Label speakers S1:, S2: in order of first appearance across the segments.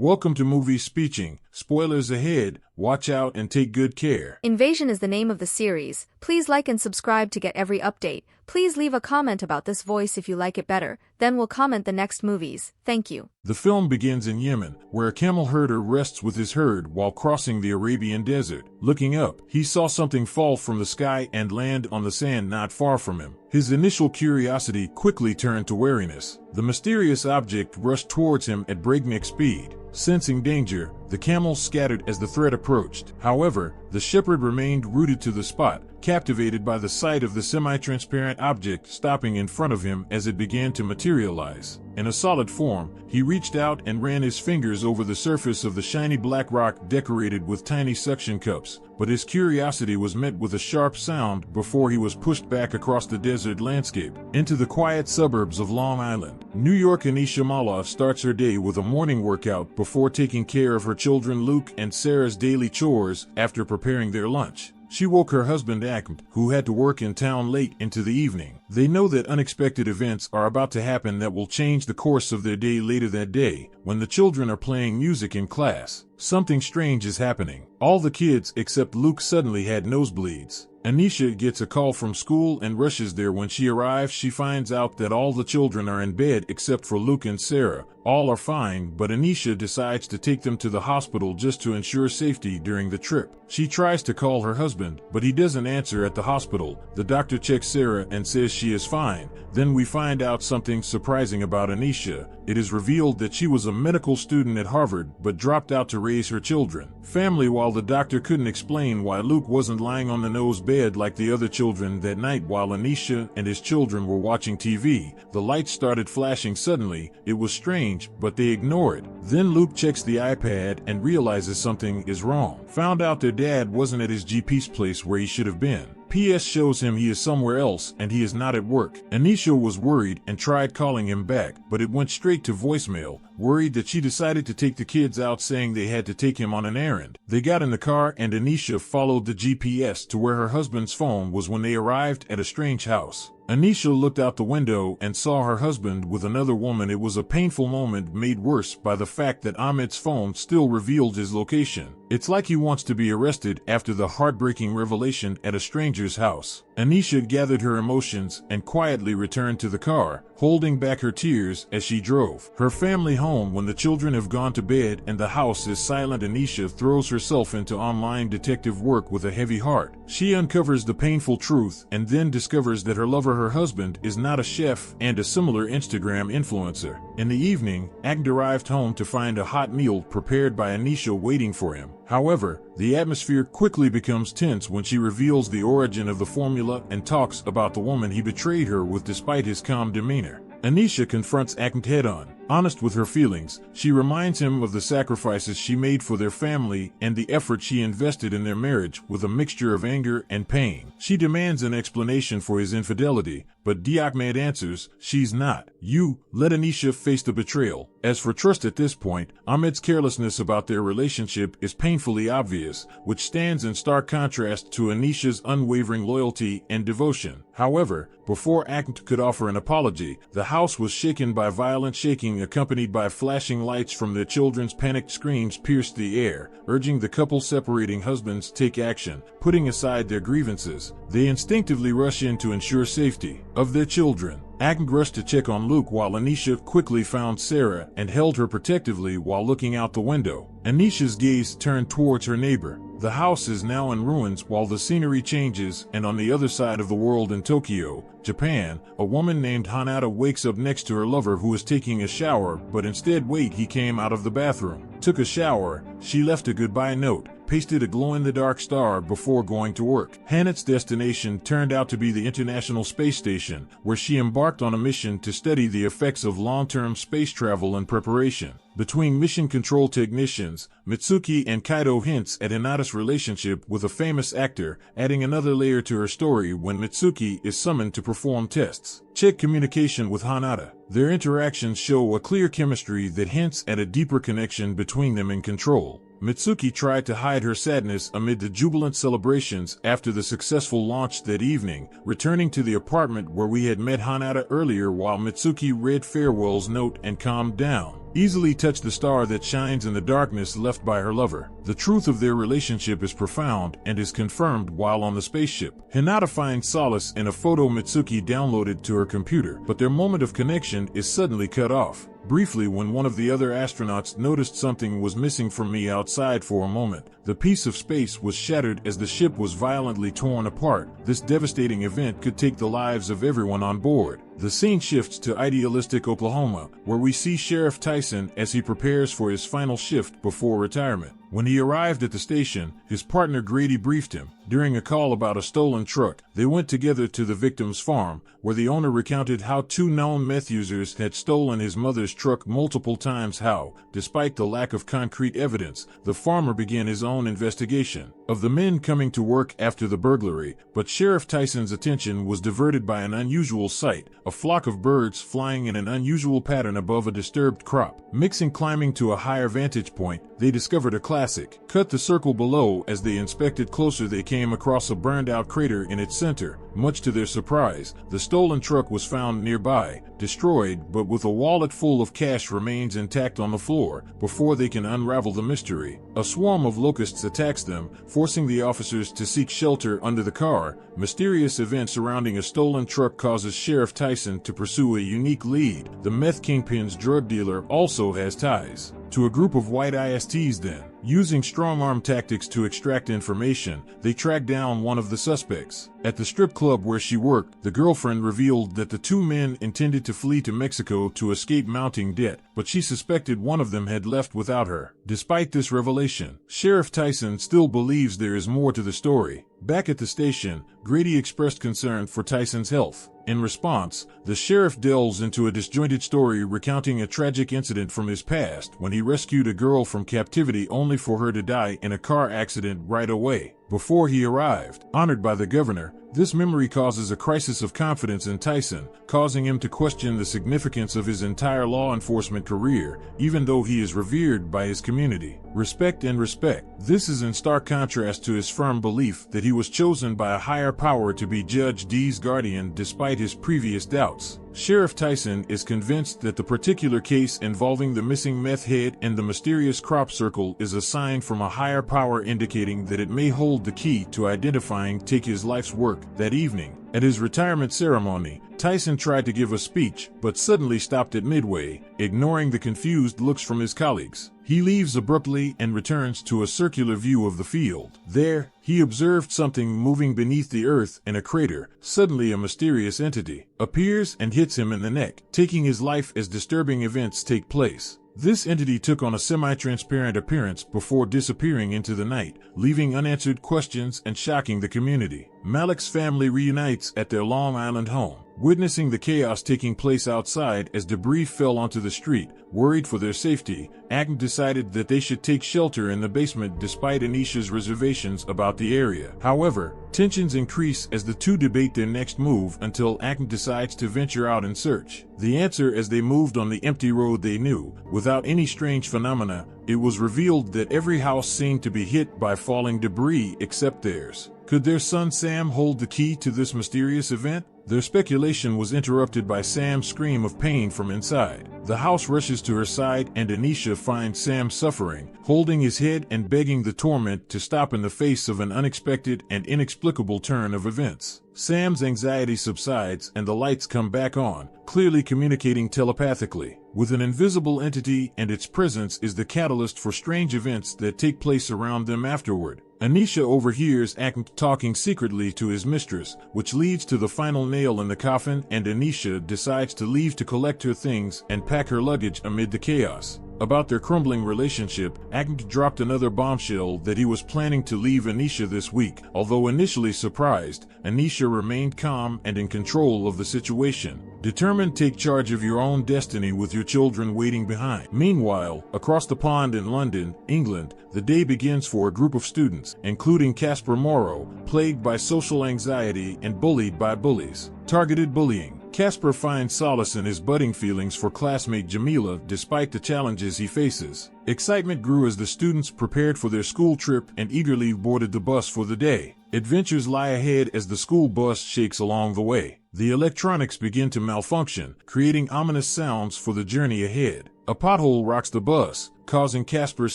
S1: Welcome to Movie Speeching. Spoilers ahead. Watch out and take good care.
S2: Invasion is the name of the series. Please like and subscribe to get every update. Please leave a comment about this voice if you like it better, then we'll comment the next movies. Thank you.
S1: The film begins in Yemen, where a camel herder rests with his herd while crossing the Arabian desert. Looking up, he saw something fall from the sky and land on the sand not far from him. His initial curiosity quickly turned to wariness. The mysterious object rushed towards him at breakneck speed. Sensing danger, the camels scattered as the threat approached. However, the shepherd remained rooted to the spot, captivated by the sight of the semi-transparent object stopping in front of him as it began to materialize. In a solid form, he reached out and ran his fingers over the surface of the shiny black rock decorated with tiny suction cups, but his curiosity was met with a sharp sound before he was pushed back across the desert landscape, into the quiet suburbs of Long Island. New York. Anisha Maloff starts her day with a morning workout before taking care of her children Luke and Sarah's daily chores after preparing their lunch. She woke her husband Ahmed, who had to work in town late into the evening. They know that unexpected events are about to happen that will change the course of their day later that day, when the children are playing music in class. Something strange is happening. All the kids except Luke suddenly had nosebleeds. Anisha gets a call from school and rushes there. When she arrives, she finds out that all the children are in bed except for Luke and Sarah. All are fine, but Anisha decides to take them to the hospital just to ensure safety during the trip. She tries to call her husband, but he doesn't answer at the hospital. The doctor checks Sarah and says she is fine. Then we find out something surprising about Anisha. It is revealed that she was a medical student at Harvard, but dropped out to raise her children. Family. While the doctor couldn't explain why Luke wasn't lying on the nose bed like the other children that night while Anisha and his children were watching TV, the lights started flashing suddenly. It was strange, but they ignore it. Then Luke checks the iPad and realizes something is wrong. Found out their dad wasn't at his GP's place where he should have been. PS shows him he is somewhere else and he is not at work. Anisha was worried and tried calling him back, but it went straight to voicemail. Worried that she decided to take the kids out, saying they had to take him on an errand. They got in the car and Anisha followed the GPS to where her husband's phone was when they arrived at a strange house. Anisha looked out the window and saw her husband with another woman. It was a painful moment made worse by the fact that Ahmed's phone still revealed his location. It's like he wants to be arrested after the heartbreaking revelation at a stranger's house. Anisha gathered her emotions and quietly returned to the car, holding back her tears as she drove her family home. When the children have gone to bed and the house is silent, Anisha throws herself into online detective work with a heavy heart. She uncovers the painful truth and then discovers that her lover, her husband, is not a chef and a similar Instagram influencer. In the evening, Ahmed arrived home to find a hot meal prepared by Anisha waiting for him. However, the atmosphere quickly becomes tense when she reveals the origin of the formula and talks about the woman he betrayed her with despite his calm demeanor. Anisha confronts Ahmed head-on. Honest with her feelings, she reminds him of the sacrifices she made for their family and the effort she invested in their marriage with a mixture of anger and pain. She demands an explanation for his infidelity, but Ahmed answers, she's not. You let Anisha face the betrayal. As for trust at this point, Ahmed's carelessness about their relationship is painfully obvious, which stands in stark contrast to Anisha's unwavering loyalty and devotion. However, before Ahmed could offer an apology, the house was shaken by violent shaking accompanied by flashing lights from their children's panicked screams pierced the air, urging the couple separating husbands take action. Putting aside their grievances, they instinctively rush in to ensure safety of their children. Ahmed rushed to check on Luke while Anisha quickly found Sarah and held her protectively while looking out the window. Anisha's gaze turned towards her neighbor. The house is now in ruins while the scenery changes, and on the other side of the world in Tokyo, Japan, a woman named Hanada wakes up next to her lover who is taking a shower, but instead he came out of the bathroom, took a shower, she left a goodbye note, pasted a glow-in-the-dark star before going to work. Hanet's destination turned out to be the International Space Station, where she embarked on a mission to study the effects of long-term space travel and preparation. Between mission control technicians, Mitsuki and Kaido hints at Hinata's relationship with a famous actor, adding another layer to her story when Mitsuki is summoned to perform tests. Check communication with Hanada. Their interactions show a clear chemistry that hints at a deeper connection between them in control. Mitsuki tried to hide her sadness amid the jubilant celebrations after the successful launch that evening, returning to the apartment where we had met Hanada earlier while Mitsuki read Farewell's note and calmed down. easily touch the star that shines in the darkness left by her lover. The truth of their relationship is profound and is confirmed while on the spaceship. Hinata finds solace in a photo Mitsuki downloaded to her computer, but their moment of connection is suddenly cut off. Briefly, when one of the other astronauts noticed something was missing from me outside for a moment, the piece of space was shattered as the ship was violently torn apart. This devastating event could take the lives of everyone on board. The scene shifts to idealistic Oklahoma, where we see Sheriff Tyson as he prepares for his final shift before retirement. When he arrived at the station, his partner Grady briefed him. During a call about a stolen truck, they went together to the victim's farm, where the owner recounted how 2 known meth users had stolen his mother's truck multiple times. How, despite the lack of concrete evidence, the farmer began his own investigation of the men coming to work after the burglary, but Sheriff Tyson's attention was diverted by an unusual sight, a flock of birds flying in an unusual pattern above a disturbed crop. Mixing climbing to a higher vantage point, they discovered a classic. Cut the circle below. As they inspected closer, they came across a burned-out crater in its center. Much to their surprise, the stolen truck was found nearby, destroyed, but with a wallet full of cash remains intact on the floor. Before they can unravel the mystery, a swarm of locusts attacks them, forcing the officers to seek shelter under the car. Mysterious events surrounding a stolen truck causes Sheriff Tyson to pursue a unique lead. The meth kingpin's drug dealer also has ties to a group of white ISTs. Then, using strong-arm tactics to extract information, they track down one of the suspects. At the strip club where she worked, the girlfriend revealed that the 2 men intended to flee to Mexico to escape mounting debt, but she suspected one of them had left without her. Despite this revelation, Sheriff Tyson still believes there is more to the story. Back at the station, Grady expressed concern for Tyson's health. In response, the sheriff delves into a disjointed story recounting a tragic incident from his past when he rescued a girl from captivity only for her to die in a car accident right away. Before he arrived, honored by the governor, this memory causes a crisis of confidence in Tyson, causing him to question the significance of his entire law enforcement career, even though he is revered by his community. Respect and respect. This is in stark contrast to his firm belief that he was chosen by a higher power to be Judge D's guardian despite his previous doubts. Sheriff Tyson is convinced that the particular case involving the missing meth head and the mysterious crop circle is a sign from a higher power indicating that it may hold the key to identifying his life's work. That evening, at his retirement ceremony, Tyson tried to give a speech, but suddenly stopped at midway, ignoring the confused looks from his colleagues. He leaves abruptly and returns to a circular view of the field. There, he observed something moving beneath the earth in a crater. Suddenly, a mysterious entity appears and hits him in the neck, taking his life as disturbing events take place. This entity took on a semi-transparent appearance before disappearing into the night, leaving unanswered questions and shocking the community. Malik's family reunites at their Long Island home, witnessing the chaos taking place outside as debris fell onto the street. Worried for their safety, Agnes decided that they should take shelter in the basement despite Anisha's reservations about the area. However, tensions increase as the two debate their next move until Agnes decides to venture out in search. The answer as they moved on the empty road they knew, without any strange phenomena, it was revealed that every house seemed to be hit by falling debris except theirs. Could their son Sam hold the key to this mysterious event? Their speculation was interrupted by Sam's scream of pain from inside. The house rushes to her side and Anisha finds Sam suffering, holding his head and begging the torment to stop in the face of an unexpected and inexplicable turn of events. Sam's anxiety subsides and the lights come back on, clearly communicating telepathically with an invisible entity, and its presence is the catalyst for strange events that take place around them afterward. Anisha overhears Agnes talking secretly to his mistress, which leads to the final nail in the coffin, and Anisha decides to leave to collect her things and pack her luggage amid the chaos. About their crumbling relationship, Agnes dropped another bombshell that he was planning to leave Anisha this week. Although initially surprised, Anisha remained calm and in control of the situation, determined to take charge of your own destiny with your children waiting behind. Meanwhile, across the pond in London, England, the day begins for a group of students, including Casper Morrow, plagued by social anxiety and bullied by bullies. Targeted bullying. Casper finds solace in his budding feelings for classmate Jamila despite the challenges he faces. Excitement grew as the students prepared for their school trip and eagerly boarded the bus for the day. Adventures lie ahead as the school bus shakes along the way. The electronics begin to malfunction, creating ominous sounds for the journey ahead. A pothole rocks the bus, causing Casper's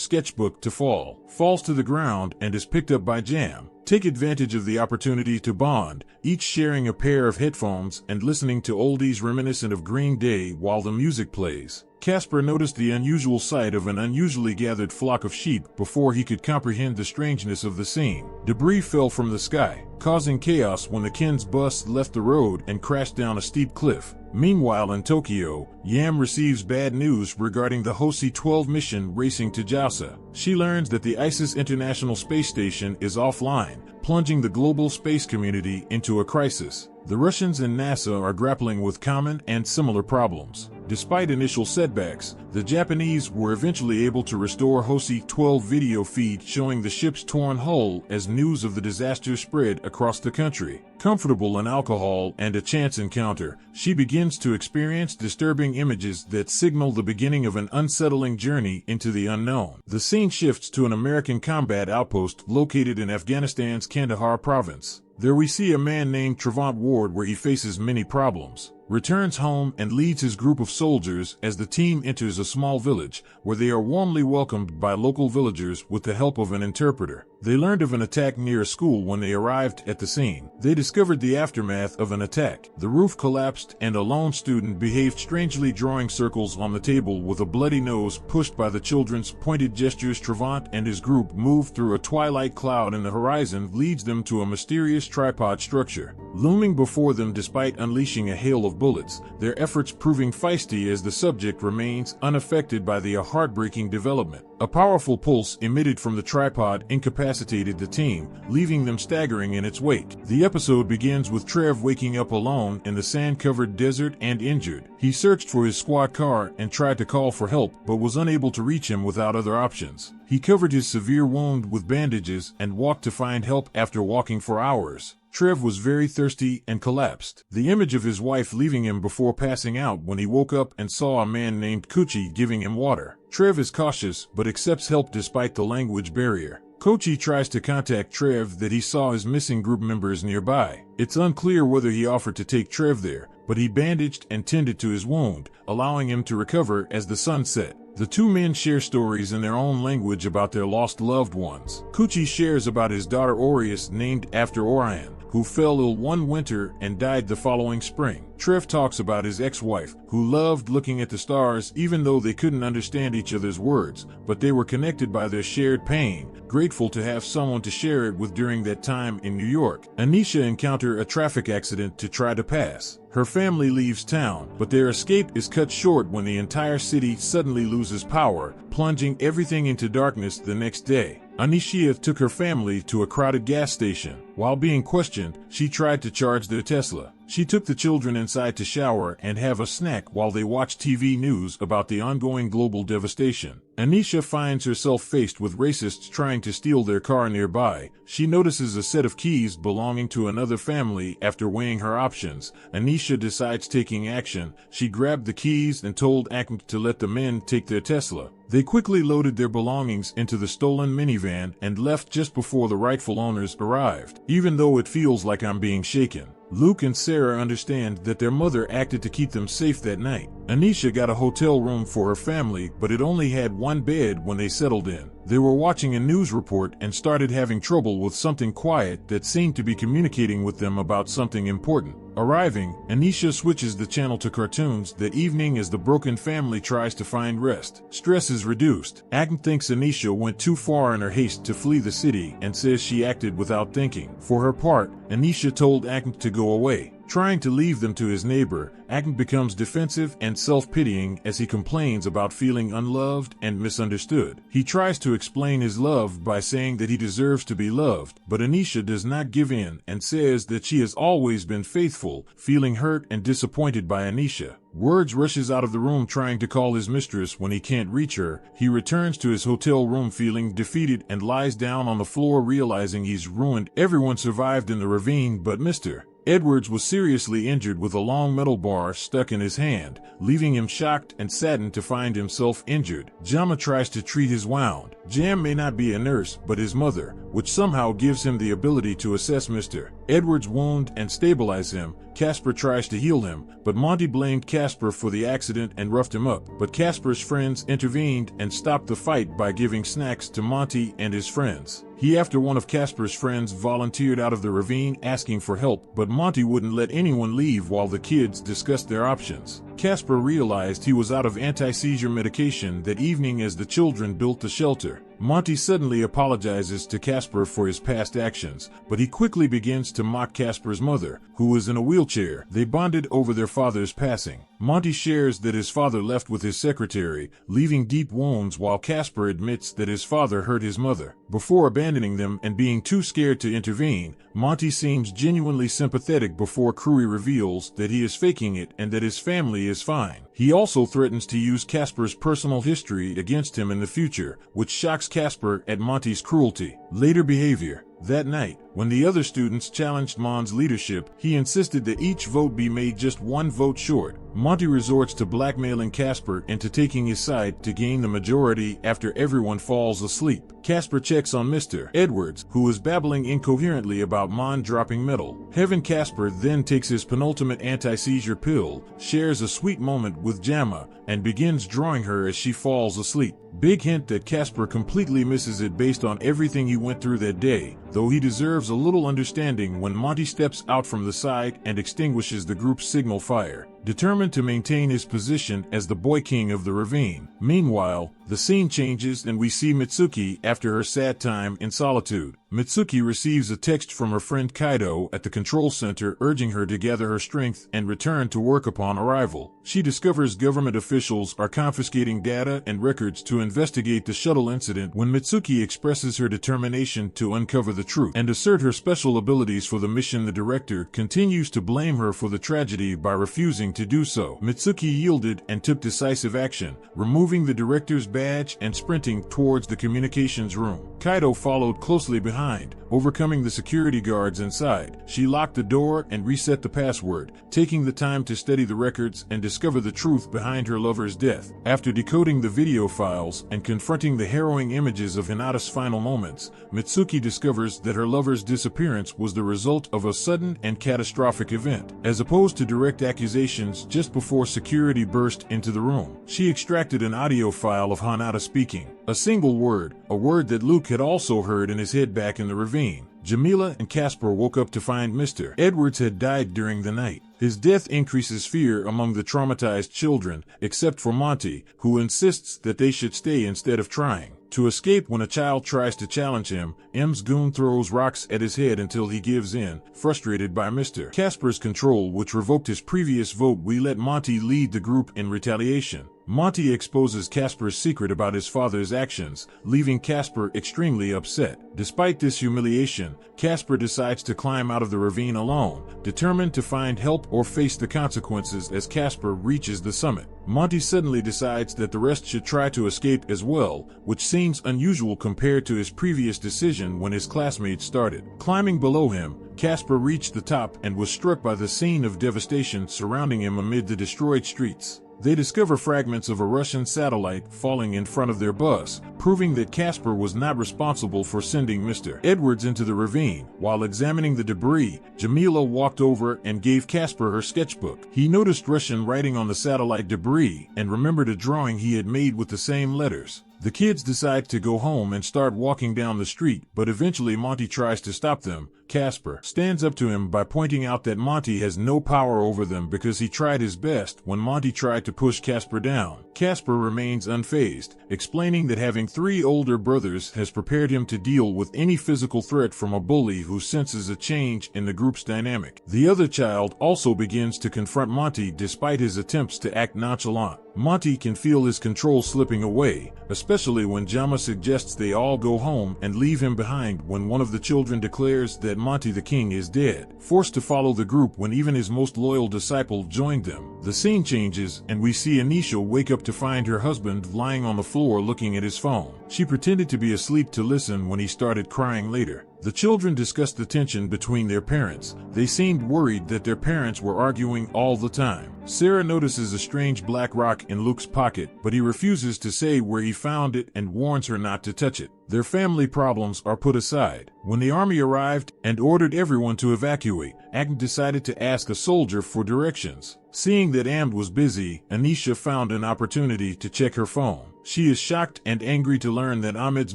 S1: sketchbook to falls to the ground, and is picked up by Jam. Take advantage of the opportunity to bond, each sharing a pair of headphones and listening to oldies reminiscent of Green Day while the music plays. Casper noticed the unusual sight of an unusually gathered flock of sheep before he could comprehend the strangeness of the scene. Debris fell from the sky, causing chaos when the Ken's bus left the road and crashed down a steep cliff. Meanwhile in Tokyo, Yam receives bad news regarding the Hosi-12 mission racing to Jausa. She learns that the ISIS International Space Station is offline, plunging the global space community into a crisis. The Russians and NASA are grappling with common and similar problems. Despite initial setbacks, the Japanese were eventually able to restore Hosi-12 video feed showing the ship's torn hull as news of the disaster spread across the country. Comfortable in alcohol and a chance encounter, she begins to experience disturbing images that signal the beginning of an unsettling journey into the unknown. The scene shifts to an American combat outpost located in Afghanistan's Kandahar province. There we see a man named Trevant Ward where he faces many problems, returns home and leads his group of soldiers as the team enters a small village where they are warmly welcomed by local villagers with the help of an interpreter. They learned of an attack near a school when they arrived at the scene. They discovered the aftermath of an attack. The roof collapsed and a lone student behaved strangely, drawing circles on the table with a bloody nose pushed by the children's pointed gestures. Trevant and his group move through a twilight cloud in the horizon leads them to a mysterious tripod structure looming before them despite unleashing a hail of bullets, their efforts proving feisty as the subject remains unaffected by the heartbreaking development. A powerful pulse emitted from the tripod incapacitated the team, leaving them staggering in its wake. The episode begins with Trev waking up alone in the sand-covered desert and injured. He searched for his squad car and tried to call for help but was unable to reach him without other options. He covered his severe wound with bandages and walked to find help after walking for hours. Trev was very thirsty and collapsed. The image of his wife leaving him before passing out when he woke up and saw a man named Kochi giving him water. Trev is cautious but accepts help despite the language barrier. Kochi tries to contact Trev that he saw his missing group members nearby. It's unclear whether he offered to take Trev there, but he bandaged and tended to his wound, allowing him to recover as the sun set. The two men share stories in their own language about their lost loved ones. Kochi shares about his daughter Aureus, named after Orion, who fell ill one winter and died the following spring. Trev talks about his ex-wife, who loved looking at the stars even though they couldn't understand each other's words, but they were connected by their shared pain, grateful to have someone to share it with during that time in New York. Anisha encounters a traffic accident to try to pass. Her family leaves town, but their escape is cut short when the entire city suddenly loses power, plunging everything into darkness the next day. Anisha took her family to a crowded gas station. While being questioned, she tried to charge their Tesla. She took the children inside to shower and have a snack while they watched TV news about the ongoing global devastation. Anisha finds herself faced with racists trying to steal their car nearby. She notices a set of keys belonging to another family. After weighing her options, Anisha decides taking action. She grabbed the keys and told Akant to let the men take their Tesla. They quickly loaded their belongings into the stolen minivan and left just before the rightful owners arrived. Even though it feels like I'm being shaken, Luke and Sarah understand that their mother acted to keep them safe that night. Anisha got a hotel room for her family, but it only had one bed when they settled in. They were watching a news report and started having trouble with something quiet that seemed to be communicating with them about something important. Arriving, Anisha switches the channel to cartoons that evening as the broken family tries to find rest. Stress is reduced. Akant thinks Anisha went too far in her haste to flee the city and says she acted without thinking. For her part, Anisha told Akant to go away. Trying to leave them to his neighbor, Akant becomes defensive and self-pitying as he complains about feeling unloved and misunderstood. He tries to explain his love by saying that he deserves to be loved, but Anisha does not give in and says that she has always been faithful, feeling hurt and disappointed by Anisha. Words rushes out of the room trying to call his mistress when he can't reach her. He returns to his hotel room feeling defeated and lies down on the floor realizing he's ruined. Everyone survived in the ravine but Mr. Edwards was seriously injured with a long metal bar stuck in his hand, leaving him shocked and saddened to find himself injured. Jama tries to treat his wound. Jam may not be a nurse, but his mother, which somehow gives him the ability to assess Mr. Edwards' wound and stabilize him. Casper tries to heal him, but Monty blamed Casper for the accident and roughed him up. But Casper's friends intervened and stopped the fight by giving snacks to Monty and his friends. After one of Casper's friends volunteered out of the ravine asking for help, but Monty wouldn't let anyone leave while the kids discussed their options. Casper realized he was out of anti-seizure medication that evening as the children built the shelter. Monty suddenly apologizes to Casper for his past actions, but he quickly begins to mock Casper's mother, who was in a wheelchair. They bonded over their father's passing. Monty shares that his father left with his secretary, leaving deep wounds, while Casper admits that his father hurt his mother. Before abandoning them and being too scared to intervene, Monty seems genuinely sympathetic before Crewy reveals that he is faking it and that his family is fine. He also threatens to use Casper's personal history against him in the future, which shocks Casper at Monty's cruelty. Later behavior. That night, when the other students challenged Mon's leadership, he insisted that each vote be made just one vote short. Monty resorts to blackmailing Casper into taking his side to gain the majority after everyone falls asleep. Casper checks on Mr. Edwards, who is babbling incoherently about Mon dropping metal. Heaven Casper then takes his penultimate anti-seizure pill, shares a sweet moment with Jama, and begins drawing her as she falls asleep. Big hint that Casper completely misses it based on everything he went through that day, though he deserves a little understanding when Monty steps out from the side and extinguishes the group's signal fire, determined to maintain his position as the boy king of the ravine. Meanwhile, the scene changes and we see Mitsuki after her sad time in solitude. Mitsuki receives a text from her friend Kaido at the control center urging her to gather her strength and return to work upon arrival. She discovers government officials are confiscating data and records to investigate the shuttle incident when Mitsuki expresses her determination to uncover the truth and assert her special abilities for the mission. The director continues to blame her for the tragedy by refusing to do so. Mitsuki yielded and took decisive action, removing the director's badge and sprinting towards the communications room. Kaido followed closely behind, overcoming the security guards inside. She locked the door and reset the password, taking the time to study the records and discover the truth behind her lover's death. After decoding the video files and confronting the harrowing images of Hinata's final moments, Mitsuki discovers that her lover's disappearance was the result of a sudden and catastrophic event. As opposed to direct accusations just before security burst into the room, she extracted an audio file of Hinata speaking. A single word, a word that Luke had also heard in his head back in the ravine. Jamila and Casper woke up to find Mr. Edwards had died during the night. His death increases fear among the traumatized children, except for Monty, who insists that they should stay instead of trying to escape. When a child tries to challenge him, M's goon throws rocks at his head until he gives in, frustrated by Mr. Casper's control, which revoked his previous vote. We let Monty lead the group in retaliation. Monty exposes Casper's secret about his father's actions, leaving Casper extremely upset. Despite this humiliation, Casper decides to climb out of the ravine alone, determined to find help or face the consequences. As Casper reaches the summit, Monty suddenly decides that the rest should try to escape as well, which seems unusual compared to his previous decision when his classmates started climbing below him. Casper reached the top and was struck by the scene of devastation surrounding him amid the destroyed streets. They discover fragments of a Russian satellite falling in front of their bus, proving that Casper was not responsible for sending Mr. Edwards into the ravine. While examining the debris, Jamila walked over and gave Casper her sketchbook. He noticed Russian writing on the satellite debris and remembered a drawing he had made with the same letters. The kids decide to go home and start walking down the street, but eventually Monty tries to stop them. Casper stands up to him by pointing out that Monty has no power over them because he tried his best when Monty tried to push Casper down. Casper remains unfazed, explaining that having 3 older brothers has prepared him to deal with any physical threat from a bully who senses a change in the group's dynamic. The other child also begins to confront Monty despite his attempts to act nonchalant. Monty can feel his control slipping away, especially when Jama suggests they all go home and leave him behind when one of the children declares that Monty the King is dead. Forced to follow the group when even his most loyal disciple joined them, the scene changes and we see Anisha wake up to find her husband lying on the floor looking at his phone. She pretended to be asleep to listen when he started crying later. The children discussed the tension between their parents. They seemed worried that their parents were arguing all the time. Sarah notices a strange black rock in Luke's pocket, but he refuses to say where he found it and warns her not to touch it. Their family problems are put aside. When the army arrived and ordered everyone to evacuate, Agnes decided to ask a soldier for directions. Seeing that Amd was busy, Anisha found an opportunity to check her phone. She is shocked and angry to learn that Ahmed's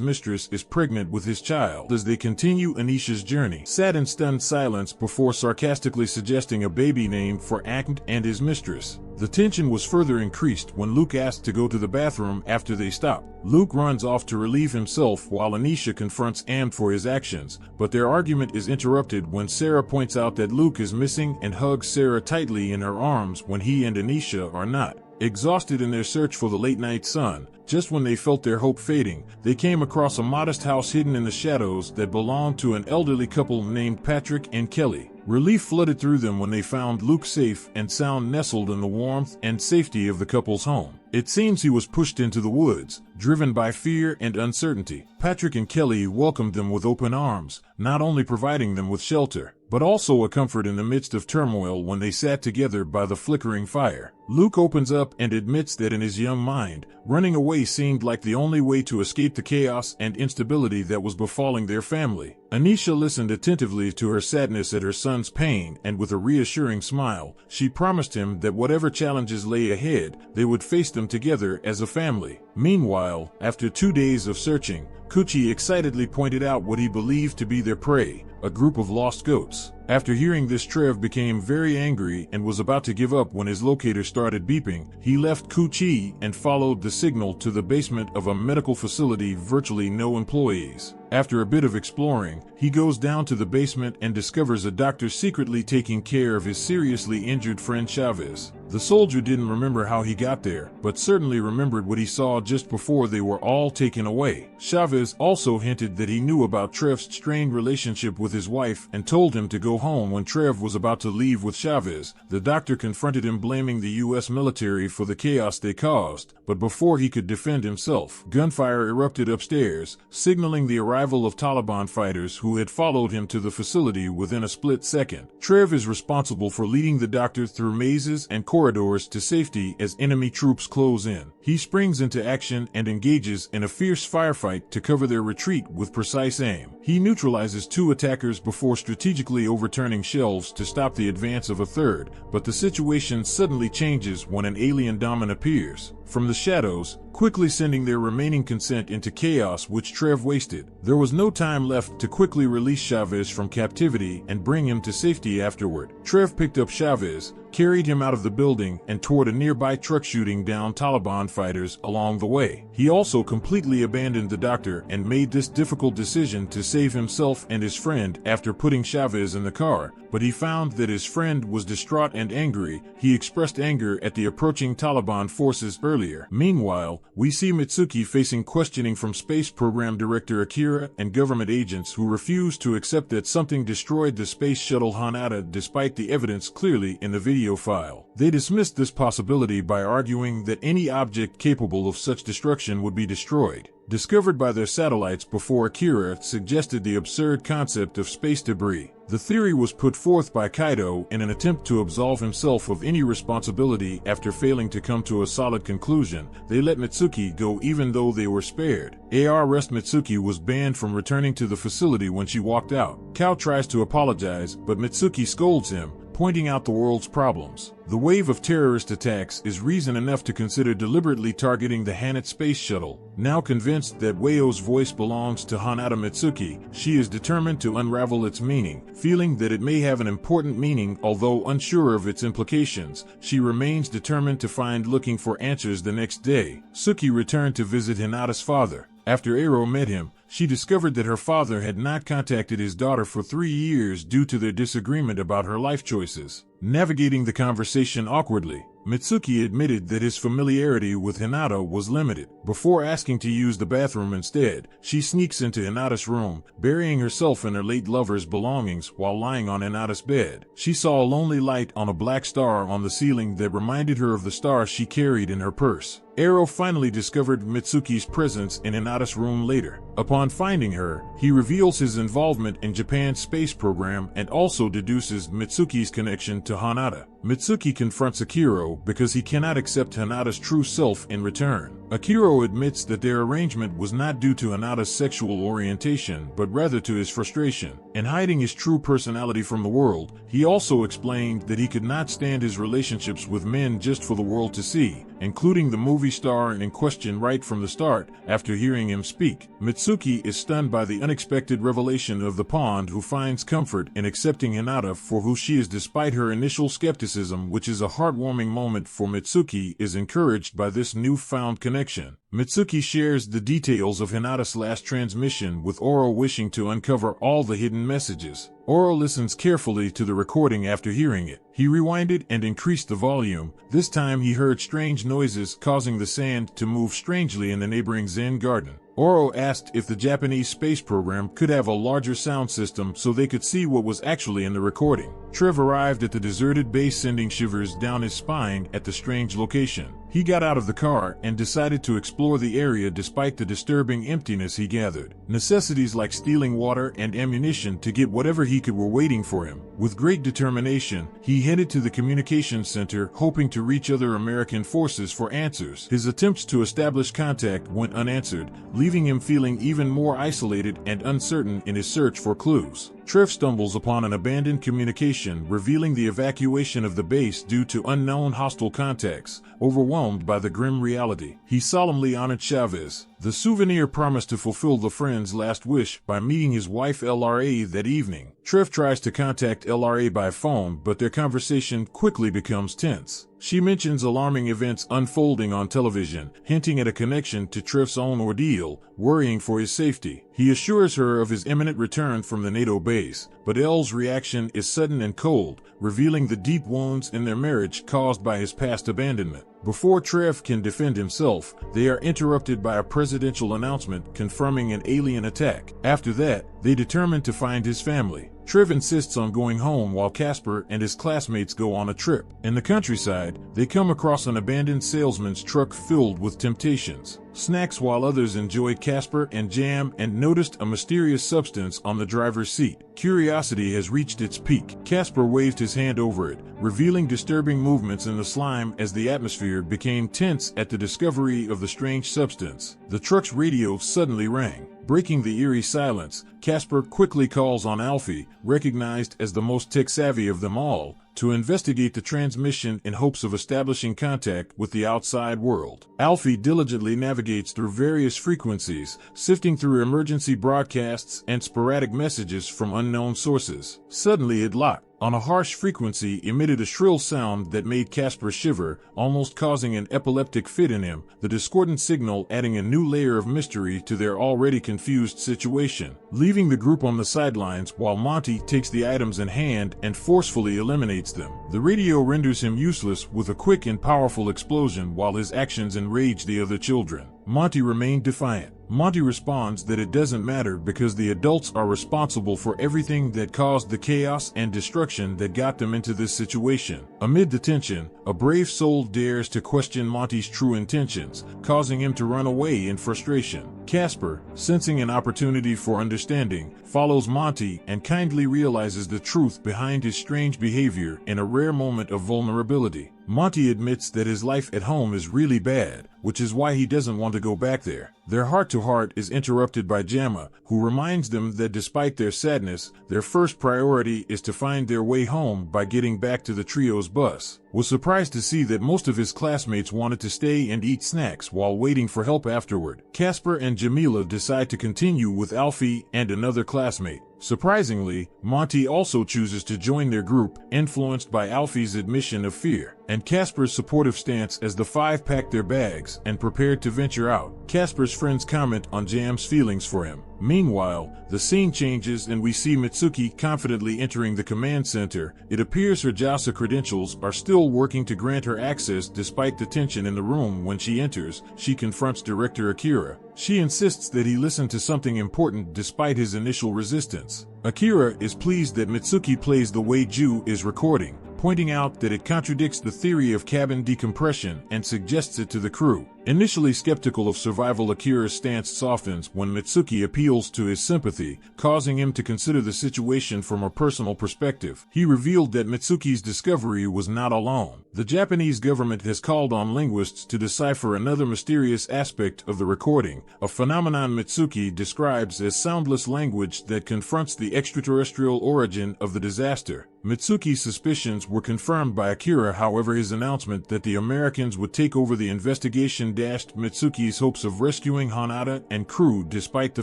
S1: mistress is pregnant with his child. As they continue Anisha's journey, sat in stunned silence before sarcastically suggesting a baby name for Ahmed and his mistress. The tension was further increased when Luke asked to go to the bathroom after they stop. Luke runs off to relieve himself while Anisha confronts Amd for his actions, but their argument is interrupted when Sarah points out that Luke is missing and hugs Sarah tightly in her arms when he and Anisha are not. Exhausted in their search for the late-night sun, just when they felt their hope fading, they came across a modest house hidden in the shadows that belonged to an elderly couple named Patrick and Kelly. Relief flooded through them when they found Luke safe and sound nestled in the warmth and safety of the couple's home. It seems he was pushed into the woods, driven by fear and uncertainty. Patrick and Kelly welcomed them with open arms, not only providing them with shelter, but also a comfort in the midst of turmoil when they sat together by the flickering fire. Luke opens up and admits that in his young mind, running away seemed like the only way to escape the chaos and instability that was befalling their family. Anisha listened attentively to her sadness at her son's pain, and with a reassuring smile, she promised him that whatever challenges lay ahead, they would face them together as a family. Meanwhile, after 2 days of searching, Kuchi excitedly pointed out what he believed to be their prey, a group of lost goats. After hearing this, Trev became very angry and was about to give up when his locator started beeping. He left Kuchi and followed the signal to the basement of a medical facility, virtually no employees. After a bit of exploring, he goes down to the basement and discovers a doctor secretly taking care of his seriously injured friend Chavez. The soldier didn't remember how he got there, but certainly remembered what he saw just before they were all taken away. Chavez also hinted that he knew about Trev's strained relationship with his wife and told him to go home when Trev was about to leave with Chavez. The doctor confronted him, blaming the U.S. military for the chaos they caused, but before he could defend himself, gunfire erupted upstairs, signaling the arrival of Taliban fighters who had followed him to the facility within a split second. Trev is responsible for leading the doctor through mazes and corridors to safety as enemy troops close in. He springs into action and engages in a fierce firefight to cover their retreat with precise aim. He neutralizes 2 attackers before strategically overturning shelves to stop the advance of a third, but the situation suddenly changes when an alien Daman appears from the shadows, quickly sending their remaining consent into chaos, which Trev wasted. There was no time left to quickly release Chavez from captivity and bring him to safety afterward. Trev picked up Chavez, carried him out of the building, and toward a nearby truck, shooting down Taliban fighters along the way. He also completely abandoned the doctor and made this difficult decision to save himself and his friend after putting Chavez in the car, but he found that his friend was distraught and angry. He expressed anger at the approaching Taliban forces earlier. Meanwhile, we see Mitsuki facing questioning from Space Program Director Akira and government agents who refuse to accept that something destroyed the space shuttle Hanada despite the evidence clearly in the video file. They dismissed this possibility by arguing that any object capable of such destruction would be destroyed, discovered by their satellites before Akira suggested the absurd concept of space debris. The theory was put forth by Kaido in an attempt to absolve himself of any responsibility. After failing to come to a solid conclusion, they let Mitsuki go even though they were spared. Arrest Mitsuki was banned from returning to the facility when she walked out. Kao tries to apologize, but Mitsuki scolds him, pointing out the world's problems. The wave of terrorist attacks is reason enough to consider deliberately targeting the Hanat space shuttle. Now convinced that Weio's voice belongs to Hanada Mitsuki, she is determined to unravel its meaning. Feeling that it may have an important meaning, although unsure of its implications, she remains determined to find looking for answers. The next day, Suki returned to visit Hinata's father. After Ero met him, she discovered that her father had not contacted his daughter for 3 years due to their disagreement about her life choices. Navigating the conversation awkwardly, Mitsuki admitted that his familiarity with Hinata was limited. Before asking to use the bathroom instead, she sneaks into Hinata's room, burying herself in her late lover's belongings while lying on Hinata's bed. She saw a lonely light on a black star on the ceiling that reminded her of the star she carried in her purse. Ero finally discovered Mitsuki's presence in Hinata's room later. Upon finding her, he reveals his involvement in Japan's space program and also deduces Mitsuki's connection to Hinata. Mitsuki confronts Akira because he cannot accept Hinata's true self in return. Akira admits that their arrangement was not due to Hinata's sexual orientation, but rather to his frustration. In hiding his true personality from the world, he also explained that he could not stand his relationships with men just for the world to see, including the movie star in question right from the start. After hearing him speak, Mitsuki is stunned by the unexpected revelation of the Pond, who finds comfort in accepting Hinata for who she is despite her initial skepticism, which is a heartwarming moment for Mitsuki, is encouraged by this newfound connection. Mitsuki shares the details of Hinata's last transmission with Oro, wishing to uncover all the hidden messages. Oro listens carefully to the recording after hearing it. He rewinded and increased the volume. This time he heard strange noises causing the sand to move strangely in the neighboring Zen garden. Oro asked if the Japanese space program could have a larger sound system so they could see what was actually in the recording. Trev arrived at the deserted base, sending shivers down his spine at the strange location. He got out of the car and decided to explore the area despite the disturbing emptiness he gathered. Necessities like stealing water and ammunition to get whatever he could were waiting for him. With great determination, he headed to the communications center, hoping to reach other American forces for answers. His attempts to establish contact went unanswered, leaving him feeling even more isolated and uncertain in his search for clues. Trev stumbles upon an abandoned communication revealing the evacuation of the base due to unknown hostile contacts. Overwhelmed by the grim reality, he solemnly honored Chavez. The souvenir promised to fulfill the friend's last wish by meeting his wife LRA that evening. Trev tries to contact LRA by phone, but their conversation quickly becomes tense. She mentions alarming events unfolding on television, hinting at a connection to Trev's own ordeal, worrying for his safety. He assures her of his imminent return from the NATO base, but Elle's reaction is sudden and cold, revealing the deep wounds in their marriage caused by his past abandonment. Before Trev can defend himself, they are interrupted by a presidential announcement confirming an alien attack. After that, they determine to find his family. Trev insists on going home while Casper and his classmates go on a trip. In the countryside, they come across an abandoned salesman's truck filled with temptations. Snacks while others enjoy Casper and jam and noticed a mysterious substance on the driver's seat. Curiosity has reached its peak. Casper waved his hand over it, revealing disturbing movements in the slime as the atmosphere became tense at the discovery of the strange substance. The truck's radio suddenly rang. Breaking the eerie silence, Casper quickly calls on Alfie, recognized as the most tech-savvy of them all, to investigate the transmission in hopes of establishing contact with the outside world. Alfie diligently navigates through various frequencies, sifting through emergency broadcasts and sporadic messages from unknown sources. Suddenly it locked on a harsh frequency, emitted a shrill sound that made Casper shiver, almost causing an epileptic fit in him, the discordant signal adding a new layer of mystery to their already confused situation. Leaving the group on the sidelines while Monty takes the items in hand and forcefully eliminates them. The radio renders him useless with a quick and powerful explosion while his actions enrage the other children. Monty remained defiant. Monty responds that it doesn't matter because the adults are responsible for everything that caused the chaos and destruction that got them into this situation. Amid the tension, a brave soul dares to question Monty's true intentions, causing him to run away in frustration. Casper, sensing an opportunity for understanding, follows Monty and kindly realizes the truth behind his strange behavior in a rare moment of vulnerability. Monty admits that his life at home is really bad, which is why he doesn't want to go back there. Their heart-to-heart is interrupted by Jamma, who reminds them that despite their sadness, their first priority is to find their way home by getting back to the trio's bus. Was surprised to see that most of his classmates wanted to stay and eat snacks while waiting for help afterward. Casper and Jamila decide to continue with Alfie and another classmate. Surprisingly, Monty also chooses to join their group, influenced by Alfie's admission of fear, and Casper's supportive stance as the five pack their bags and prepared to venture out. Casper's friends comment on Jam's feelings for him. Meanwhile, the scene changes and we see Mitsuki confidently entering the command center. It appears her JASA credentials are still working to grant her access despite the tension in the room. When she enters, she confronts Director Akira. She insists that he listen to something important despite his initial resistance. Akira is pleased that Mitsuki plays the way Ju is recording, pointing out that it contradicts the theory of cabin decompression and suggests it to the crew. Initially skeptical of survival, Akira's stance softens when Mitsuki appeals to his sympathy, causing him to consider the situation from a personal perspective. He revealed that Mitsuki's discovery was not alone. The Japanese government has called on linguists to decipher another mysterious aspect of the recording, a phenomenon Mitsuki describes as soundless language that confronts the extraterrestrial origin of the disaster. Mitsuki's suspicions were confirmed by Akira, however his announcement that the Americans would take over the investigation dashed Mitsuki's hopes of rescuing Hanada and crew despite the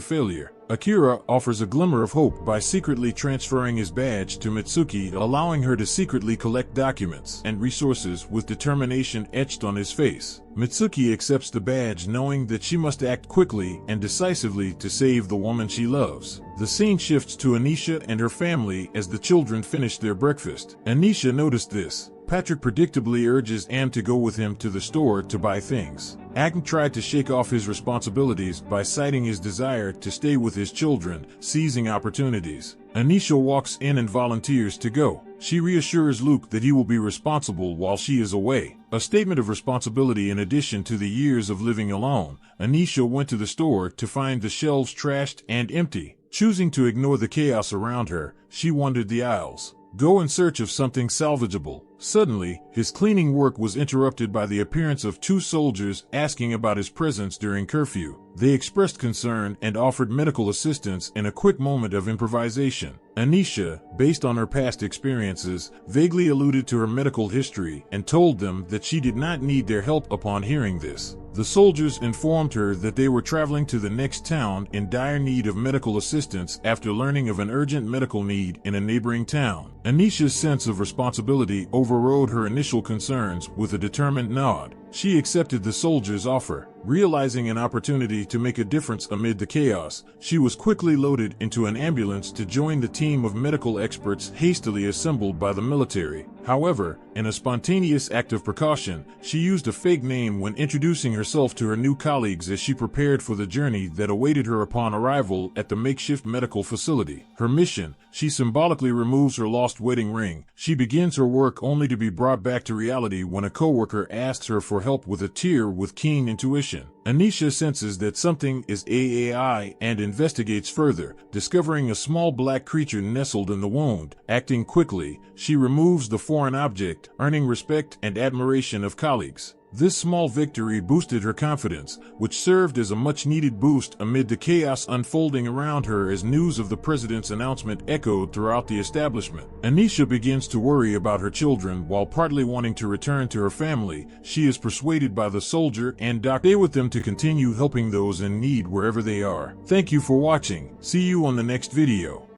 S1: failure. Akira offers a glimmer of hope by secretly transferring his badge to Mitsuki, allowing her to secretly collect documents and resources with determination etched on his face. Mitsuki accepts the badge knowing that she must act quickly and decisively to save the woman she loves. The scene shifts to Anisha and her family as the children finish their breakfast. Anisha noticed this. Patrick predictably urges Am to go with him to the store to buy things. Agnes tried to shake off his responsibilities by citing his desire to stay with his children, seizing opportunities. Anisha walks in and volunteers to go. She reassures Luke that he will be responsible while she is away. A statement of responsibility in addition to the years of living alone. Anisha went to the store to find the shelves trashed and empty. Choosing to ignore the chaos around her, she wandered the aisles. Go in search of something salvageable. Suddenly, his cleaning work was interrupted by the appearance of two soldiers asking about his presence during curfew. They expressed concern and offered medical assistance in a quick moment of improvisation. Anisha, based on her past experiences, vaguely alluded to her medical history and told them that she did not need their help. Upon hearing this, the soldiers informed her that they were traveling to the next town in dire need of medical assistance after learning of an urgent medical need in a neighboring town. Anisha's sense of responsibility overrode her initial concerns with a determined nod. She accepted the soldiers' offer. Realizing an opportunity to make a difference amid the chaos, she was quickly loaded into an ambulance to join the team of medical experts hastily assembled by the military. However, in a spontaneous act of precaution, she used a fake name when introducing herself to her new colleagues as she prepared for the journey that awaited her upon arrival at the makeshift medical facility. Her mission: she symbolically removes her lost wedding ring. She begins her work only to be brought back to reality when a coworker asks her for help with a tear with keen intuition. Anisha senses that something is AAI and investigates further, discovering a small black creature nestled in the wound. Acting quickly, she removes the foreign object, earning respect and admiration of colleagues. This small victory boosted her confidence, which served as a much-needed boost amid the chaos unfolding around her as news of the president's announcement echoed throughout the establishment. Anisha begins to worry about her children. While partly wanting to return to her family, she is persuaded by the soldier and doctor to stay with them to continue helping those in need wherever they are. Thank you for watching. See you on the next video.